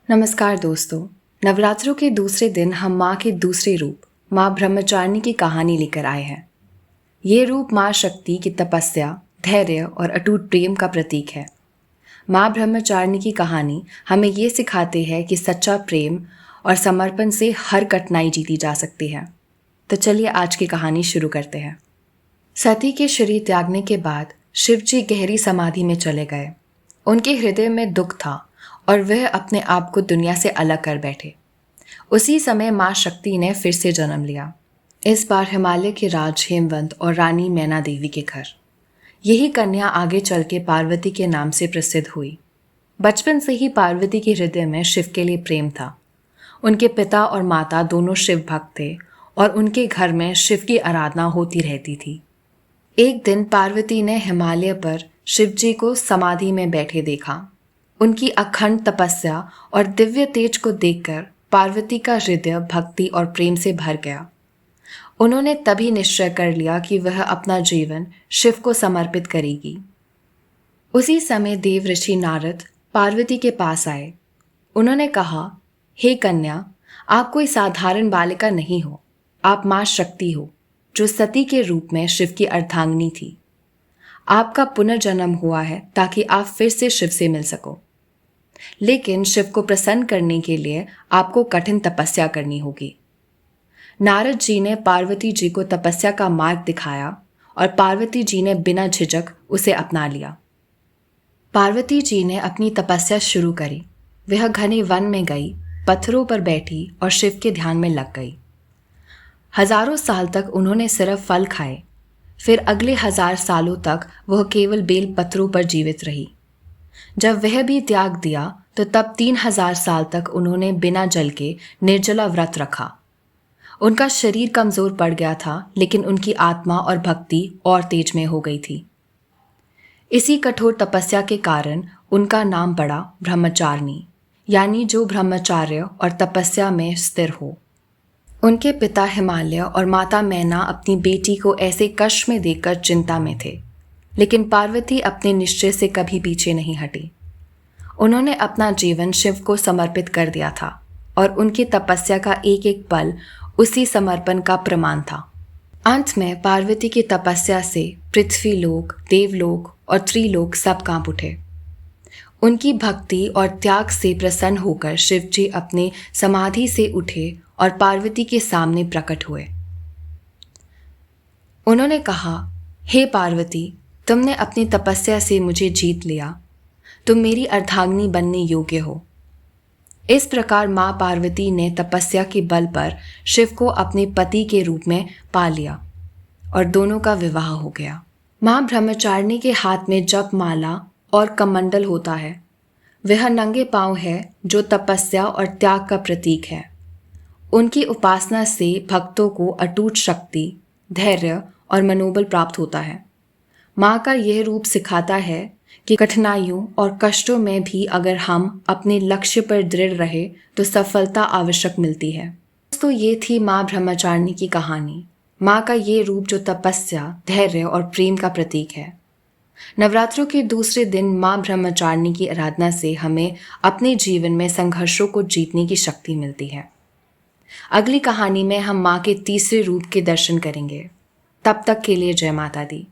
नमस्कार दोस्तों। नवरात्रों के दूसरे दिन हम माँ के दूसरे रूप माँ ब्रह्मचारिणी की कहानी लेकर आए हैं। ये रूप माँ शक्ति की तपस्या, धैर्य और अटूट प्रेम का प्रतीक है। माँ ब्रह्मचारिणी की कहानी हमें ये सिखाते हैं कि सच्चा प्रेम और समर्पण से हर कठिनाई जीती जा सकती है। तो चलिए आज की कहानी शुरू करते हैं। सती के शरीर त्यागने के बाद शिव जी गहरी समाधि में चले गए। उनके हृदय में दुख था और वह अपने आप को दुनिया से अलग कर बैठे। उसी समय माँ शक्ति ने फिर से जन्म लिया, इस बार हिमालय के राज हेमवंत और रानी मैना देवी के घर। यही कन्या आगे चल के पार्वती के नाम से प्रसिद्ध हुई। बचपन से ही पार्वती के हृदय में शिव के लिए प्रेम था। उनके पिता और माता दोनों शिव भक्त थे और उनके घर में शिव की आराधना होती रहती थी। एक दिन पार्वती ने हिमालय पर शिव जी को समाधि में बैठे देखा। उनकी अखंड तपस्या और दिव्य तेज को देखकर पार्वती का हृदय भक्ति और प्रेम से भर गया। उन्होंने तभी निश्चय कर लिया कि वह अपना जीवन शिव को समर्पित करेगी। उसी समय देव ऋषि नारद पार्वती के पास आए। उन्होंने कहा, हे कन्या, आप कोई साधारण बालिका नहीं हो। आप माँ शक्ति हो, जो सती के रूप में शिव की अर्धांगिनी थी। आपका पुनर्जन्म हुआ है ताकि आप फिर से शिव से मिल सको। लेकिन शिव को प्रसन्न करने के लिए आपको कठिन तपस्या करनी होगी। नारद जी ने पार्वती जी को तपस्या का मार्ग दिखाया और पार्वती जी ने बिना झिझक उसे अपना लिया। पार्वती जी ने अपनी तपस्या शुरू करी। वह घने वन में गई, पत्थरों पर बैठी और शिव के ध्यान में लग गई। हजारों साल तक उन्होंने सिर्फ फल खाए। फिर अगले 1000 सालों तक वह केवल बेल पत्रों पर जीवित रही। जब वह भी त्याग दिया तो तब 3000 साल तक उन्होंने बिना जल के निर्जला व्रत रखा। उनका शरीर कमजोर पड़ गया था, लेकिन उनकी आत्मा और भक्ति और तेज में हो गई थी। इसी कठोर तपस्या के कारण उनका नाम पड़ा ब्रह्मचारिणी, यानी जो ब्रह्मचार्य और तपस्या में स्थिर हो। उनके पिता हिमालय और माता मैना अपनी बेटी को ऐसे कष्ट में देखकर चिंता में थे, लेकिन पार्वती अपने निश्चय से कभी पीछे नहीं हटी। उन्होंने अपना जीवन शिव को समर्पित कर दिया था और उनकी तपस्या का एक एक पल उसी समर्पण का प्रमाण था। अंत में पार्वती की तपस्या से पृथ्वी लोक, देवलोक और त्रिलोक सब कांप उठे। उनकी भक्ति और त्याग से प्रसन्न होकर शिव जी अपने समाधि से उठे और पार्वती के सामने प्रकट हुए। उन्होंने कहा, हे पार्वती, तुमने अपनी तपस्या से मुझे जीत लिया। तुम मेरी अर्धांगिनी बनने योग्य हो। इस प्रकार माँ पार्वती ने तपस्या के बल पर शिव को अपने पति के रूप में पा लिया और दोनों का विवाह हो गया। माँ ब्रह्मचारिणी के हाथ में जप माला और कमंडल होता है। वह नंगे पांव है, जो तपस्या और त्याग का प्रतीक है। उनकी उपासना से भक्तों को अटूट शक्ति, धैर्य और मनोबल प्राप्त होता है। माँ का यह रूप सिखाता है कि कठिनाइयों और कष्टों में भी अगर हम अपने लक्ष्य पर दृढ़ रहे तो सफलता आवश्यक मिलती है। दोस्तों, ये थी माँ ब्रह्मचारिणी की कहानी। माँ का ये रूप जो तपस्या, धैर्य और प्रेम का प्रतीक है। नवरात्रों के दूसरे दिन माँ ब्रह्मचारिणी की आराधना से हमें अपने जीवन में संघर्षों को जीतने की शक्ति मिलती है। अगली कहानी में हम माँ के तीसरे रूप के दर्शन करेंगे। तब तक के लिए जय माता दी।